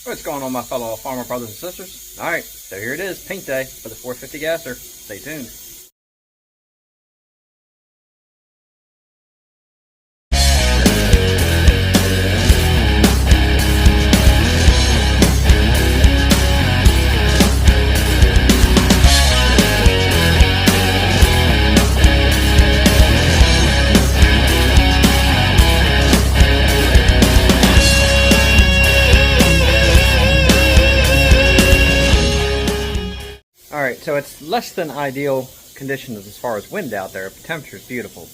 What's going on, my fellow farmer brothers and sisters? Alright, so here it is, paint day for the 450 gasser. Stay tuned. Alright, so it's less than ideal conditions as far as wind out there, but the temperature's beautiful.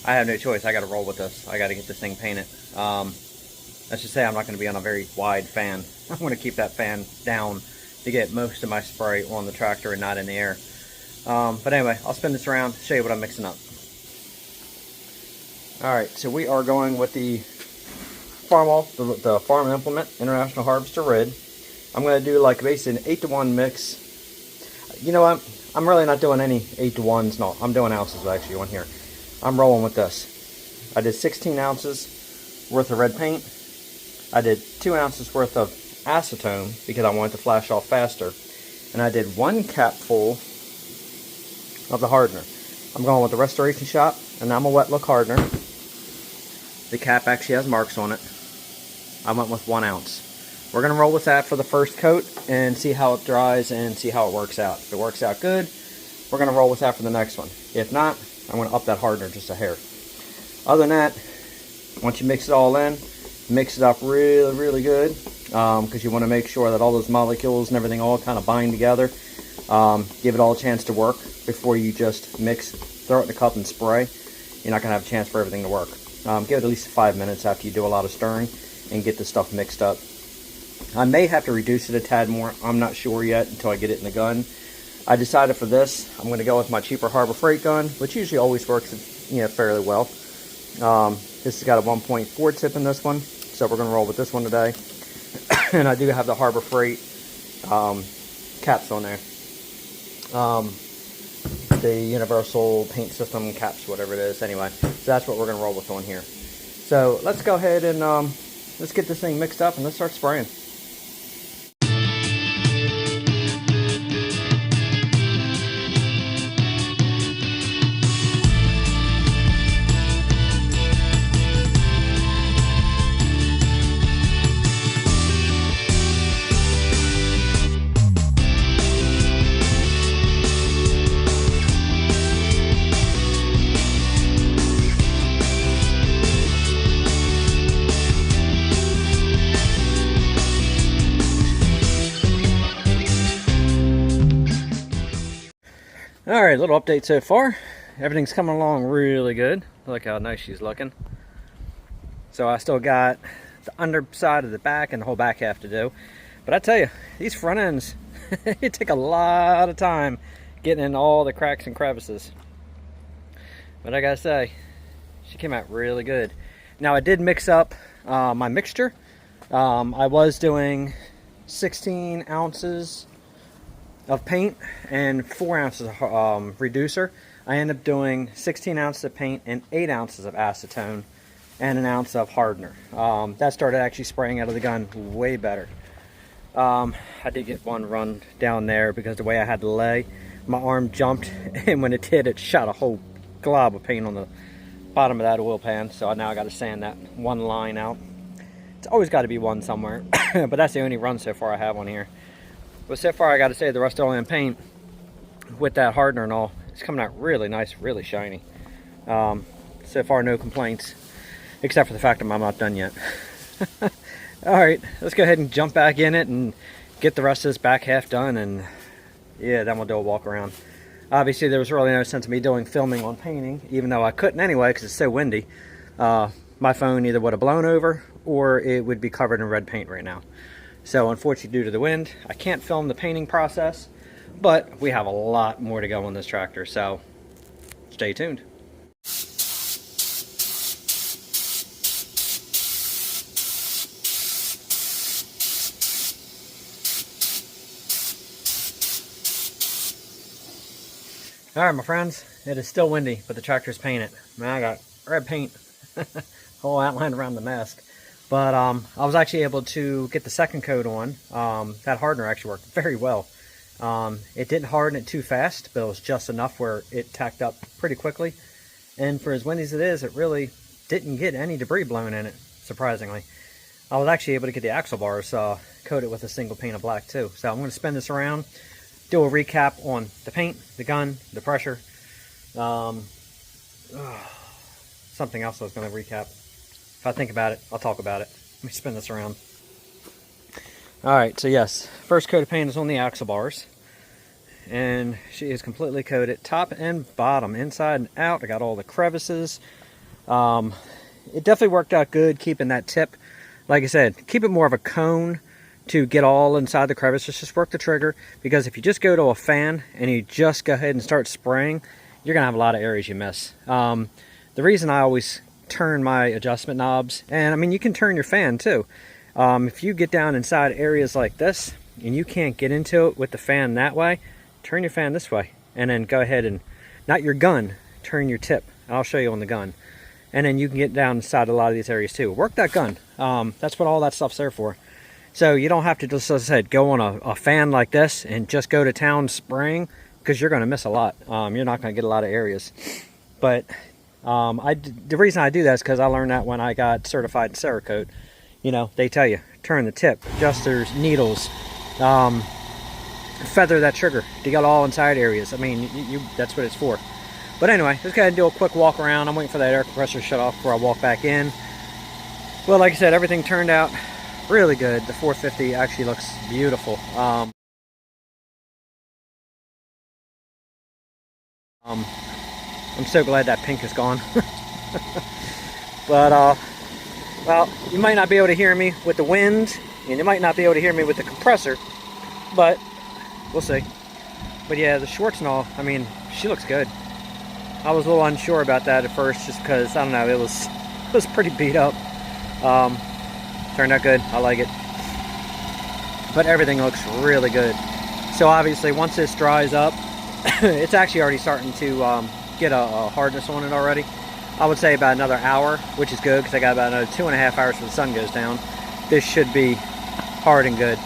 I have no choice, I gotta roll with this. I gotta get this thing painted. Let's just say I'm not gonna be on a very wide fan. I wanna keep that fan down to get most of my spray on the tractor and not in the air. But anyway, I'll spin this around, show you what I'm mixing up. Alright, so we are going with the Farmall, the Farm Implement International Harvester Red. I'm gonna do like basically an 8-to-1 mix. You know what? I'm really not doing any 8-to-1s. No, I'm doing ounces actually on here. I'm rolling with this. I did 16 ounces worth of red paint. I did 2 ounces worth of acetone because I wanted to flash off faster. And I did 1 cap full of the hardener. I'm going with the Restoration Shop, and I'm a wet look hardener. The cap actually has marks on it. I went with 1 ounce. We're going to roll with that for the first coat and see how it dries and see how it works out. If it works out good, we're going to roll with that for the next one. If not, I'm going to up that hardener just a hair. Other than that, once you mix it all in, mix it up really good because you want to make sure that all those molecules and everything all kind of bind together. Give it all a chance to work before you just mix, throw it in the cup and spray. You're not going to have a chance for everything to work. Give it at least 5 minutes after you do a lot of stirring and get the stuff mixed up. I may have to reduce it a tad more. I'm not sure yet until I get it in the gun. I decided for this, I'm going to go with my cheaper Harbor Freight gun, which usually always works, fairly well. This has got a 1.4 tip in this one, so we're going to roll with this one today. And I do have the Harbor Freight caps on there. The Universal Paint System caps, whatever it is. Anyway, so that's what we're going to roll with on here. So let's go ahead and let's get this thing mixed up and let's start spraying. Alright, little update so far. Everything's coming along really good. Look how nice she's looking. So I still got the underside of the back and the whole back half to do. But I tell you, these front ends, it take a lot of time getting in all the cracks and crevices. But I gotta say, she came out really good. Now I did mix up my mixture. I was doing 16 ounces of paint and 4 ounces of reducer. I ended up doing 16 ounces of paint and 8 ounces of acetone and 1 ounce of hardener. That started actually spraying out of the gun way better. I did get one run down there because the way I had to lay, my arm jumped, and when it did, it shot a whole glob of paint on the bottom of that oil pan. So now I got to sand that one line out. It's always got to be one somewhere, but that's the only run so far I have on here. But so far, I got to say, the Rustoleum paint with that hardener and all, it's coming out really nice, really shiny. So far, no complaints, except for the fact that I'm not done yet. Alright, let's go ahead and jump back in it and get the rest of this back half done, and yeah, then we'll do a walk around. Obviously, there was really no sense of me doing filming on painting, even though I couldn't anyway because it's so windy. My phone either would have blown over or it would be covered in red paint right now. So unfortunately, due to the wind, I can't film the painting process, but we have a lot more to go on this tractor, so stay tuned. Alright, my friends, it is still windy, but the tractor's painted. Man, I got red paint, whole outline around the mask. But I was actually able to get the second coat on. That hardener actually worked very well. It didn't harden it too fast, but it was just enough where it tacked up pretty quickly. And for as windy as it is, it really didn't get any debris blown in it, surprisingly. I was actually able to get the axle bars coated with a single pane of black too. So I'm going to spin this around, do a recap on the paint, the gun, the pressure. Something else I was going to recap. If I think about it, I'll talk about it. Let me spin this around. Alright, so yes, first coat of paint is on the axle bars. And she is completely coated top and bottom, inside and out. I got all the crevices. It definitely worked out good keeping that tip. Like I said, keep it more of a cone to get all inside the crevices. Just work the trigger, because if you just go to a fan and you just go ahead and start spraying, you're going to have a lot of areas you miss. The reason I always turn my adjustment knobs, and I mean you can turn your fan too. If you get down inside areas like this and you can't get into it with the fan that way, turn your fan this way, and then go ahead and, not your gun, turn your tip. I'll show you on the gun. And then you can get down inside a lot of these areas too. Work that gun. That's what all that stuff's there for. So you don't have to just, as I said, go on a fan like this and just go to town spraying, because you're going to miss a lot. You're not going to get a lot of areas. But the reason I do that is because I learned that when I got certified in Cerakote. You know, they tell you, turn the tip, adjusters, needles, feather that trigger to get all inside areas. I mean, that's what it's for. But anyway, let's go ahead and do a quick walk around. I'm waiting for that air compressor to shut off before I walk back in. Well, like I said, everything turned out really good. The 450 actually looks beautiful. I'm so glad that pink is gone. But, well, you might not be able to hear me with the wind, and you might not be able to hear me with the compressor, but we'll see. But yeah, the Schwarzenau, I mean, she looks good. I was a little unsure about that at first, just because, I don't know, it was pretty beat up. Turned out good. I like it. But everything looks really good. So obviously, once this dries up, it's actually already starting to get a hardness on it already. I would say about another hour, which is good, because I got about another 2.5 hours before the sun goes down. This should be hard and good.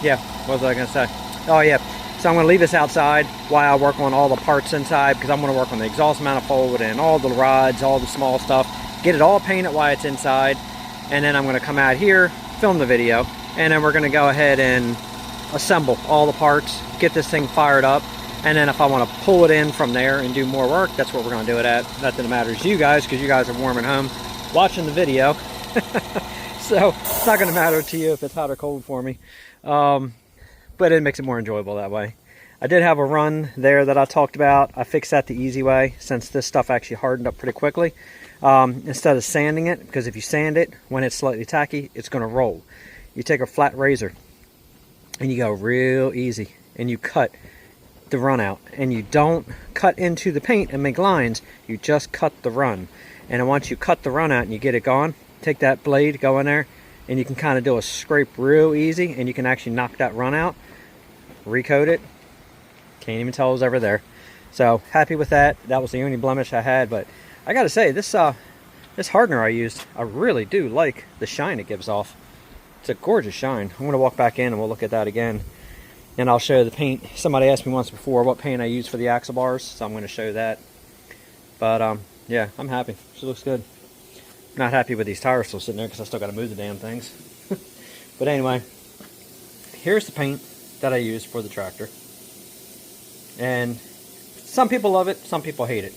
Yeah, what was I going to say? Oh yeah. So I'm going to leave this outside while I work on all the parts inside, because I'm going to work on the exhaust manifold and all the rods, all the small stuff. Get it all painted while it's inside. And then I'm going to come out here, film the video, and then we're going to go ahead and assemble all the parts, get this thing fired up. And then if I want to pull it in from there and do more work, that's what we're going to do it at. Nothing matters to you guys, because you guys are warm at home watching the video. So it's not going to matter to you if it's hot or cold for me. But it makes it more enjoyable that way. I did have a run there that I talked about. I fixed that the easy way, since this stuff actually hardened up pretty quickly. Instead of sanding it, because if you sand it, when it's slightly tacky, it's going to roll. You take a flat razor and you go real easy and you cut the run out. And you don't cut into the paint and make lines, you just cut the run. And then once you cut the run out and you get it gone, take that blade, go in there, and you can kind of do a scrape real easy, and you can actually knock that run out. Recoat it. Can't even tell it was ever there. So happy with that. That was the only blemish I had. But I gotta say, this hardener I used, I really do like the shine it gives off. It's a gorgeous shine. I'm gonna walk back in and we'll look at that again, and I'll show the paint. Somebody asked me once before what paint I use for the axle bars, so I'm gonna show that. But yeah, I'm happy. She looks good. Not happy with these tires still sitting there, because I still gotta move the damn things. But anyway, here's the paint that I use for the tractor. And some people love it, some people hate it.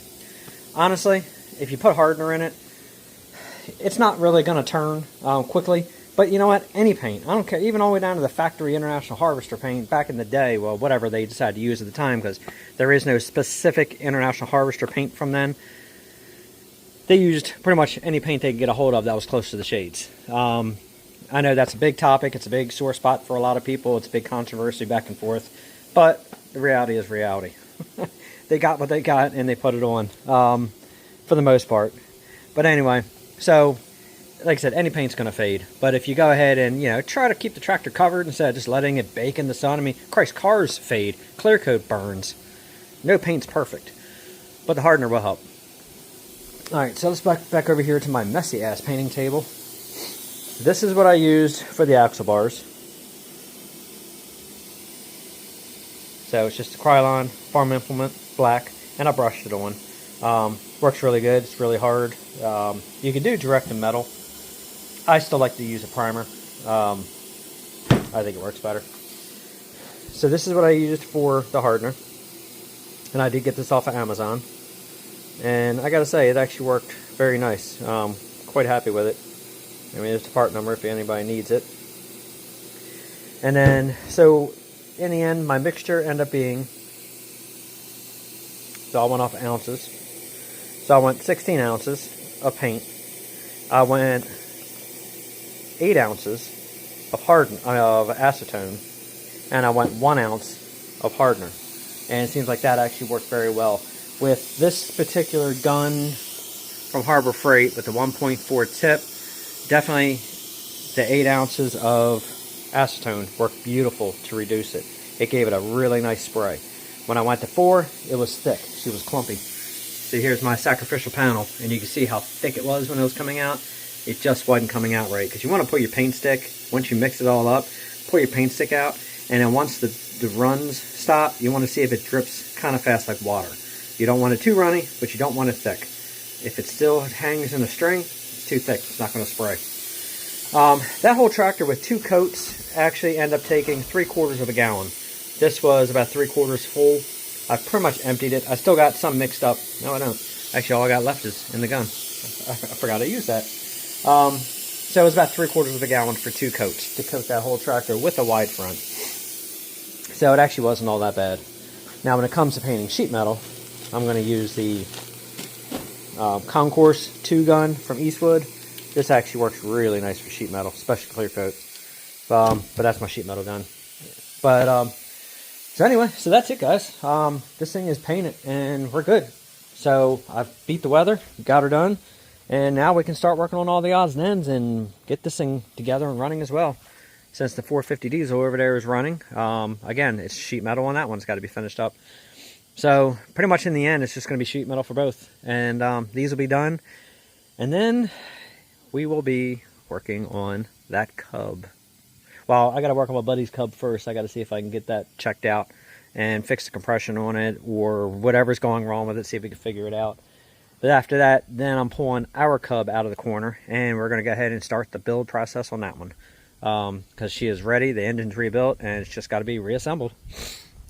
Honestly, if you put hardener in it, it's not really going to turn quickly. But you know what? Any paint, I don't care, even all the way down to the factory International Harvester paint back in the day, well, whatever they decided to use at the time, because there is no specific International Harvester paint from then. They used pretty much any paint they could get a hold of that was close to the shades. I know that's a big topic. It's a big sore spot for a lot of people. It's a big controversy back and forth. But the reality is reality. They got what they got, and they put it on for the most part. But anyway, so like I said, any paint's going to fade. But if you go ahead and, you know, try to keep the tractor covered instead of just letting it bake in the sun. I mean, Christ, cars fade. Clear coat burns. No paint's perfect. But the hardener will help. Alright, so let's back over here to my messy ass painting table. This is what I used for the axle bars. So it's just a Krylon farm implement, black, and I brushed it on. Works really good, it's really hard. You can do direct to metal. I still like to use a primer. I think it works better. So this is what I used for the hardener. And I did get this off of Amazon. And I gotta say, it actually worked very nice. Quite happy with it. I mean, there's the part number if anybody needs it. And then, so in the end, my mixture ended up being, so I went off ounces. So I went 16 ounces of paint. I went 8 ounces of acetone, and I went 1 ounce of hardener. And it seems like that actually worked very well. With this particular gun from Harbor Freight with the 1.4 tip, definitely the 8 ounces of acetone worked beautiful to reduce it. It gave it a really nice spray. When I went to 4, it was thick. She was clumpy. So here's my sacrificial panel, and you can see how thick it was when it was coming out. It just wasn't coming out right, because you want to put your paint stick, once you mix it all up, pull your paint stick out, and then once the runs stop, you want to see if it drips kind of fast like water. You don't want it too runny, but you don't want it thick. If it still hangs in a string, it's too thick, it's not going to spray. That whole tractor with 2 coats actually ended up taking 3/4 of a gallon. This was about 3/4 full. I pretty much emptied it. I still got some mixed up. No, I don't. Actually, all I got left is in the gun. I forgot I used that. So it was about 3/4 of a gallon for 2 coats to coat that whole tractor with a wide front. So it actually wasn't all that bad. Now, when it comes to painting sheet metal, I'm going to use the Concourse 2 gun from Eastwood. This actually works really nice for sheet metal, especially clear coat. But that's my sheet metal gun. But so anyway, so that's it, guys. This thing is painted, and we're good. So I've beat the weather, got her done, and now we can start working on all the odds and ends and get this thing together and running as well. Since the 450 diesel over there is running, again, it's sheet metal on that one. It's got to be finished up. So pretty much in the end, it's just going to be sheet metal for both. And these will be done. And then we will be working on that cub. Well, I got to work on my buddy's cub first. I got to see if I can get that checked out and fix the compression on it or whatever's going wrong with it, see if we can figure it out. But after that, then I'm pulling our cub out of the corner, and we're going to go ahead and start the build process on that one. Because she is ready, the engine's rebuilt, and it's just got to be reassembled.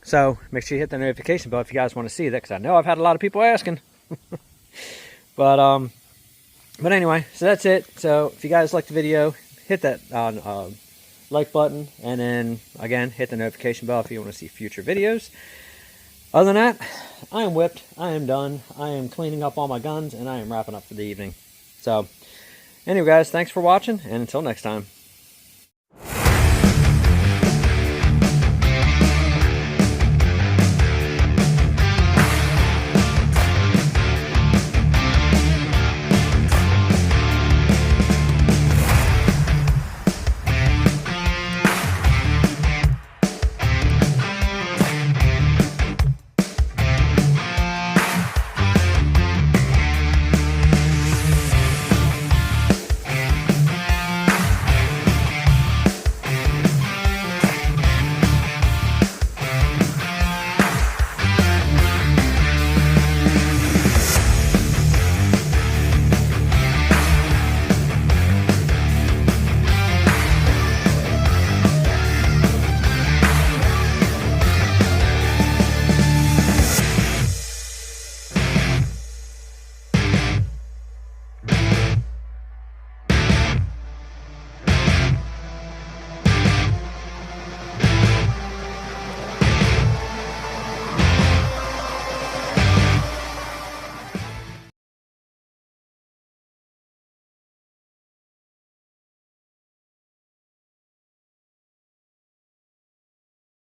So make sure you hit the notification bell if you guys want to see that, because I know I've had a lot of people asking. But anyway, so that's it. So if you guys like the video, hit that like button, and then again hit the notification bell if you want to see future videos. Other than that, I am whipped, I am done, I am cleaning up all my guns, and I am wrapping up for the evening. So anyway, guys, thanks for watching, and until next time.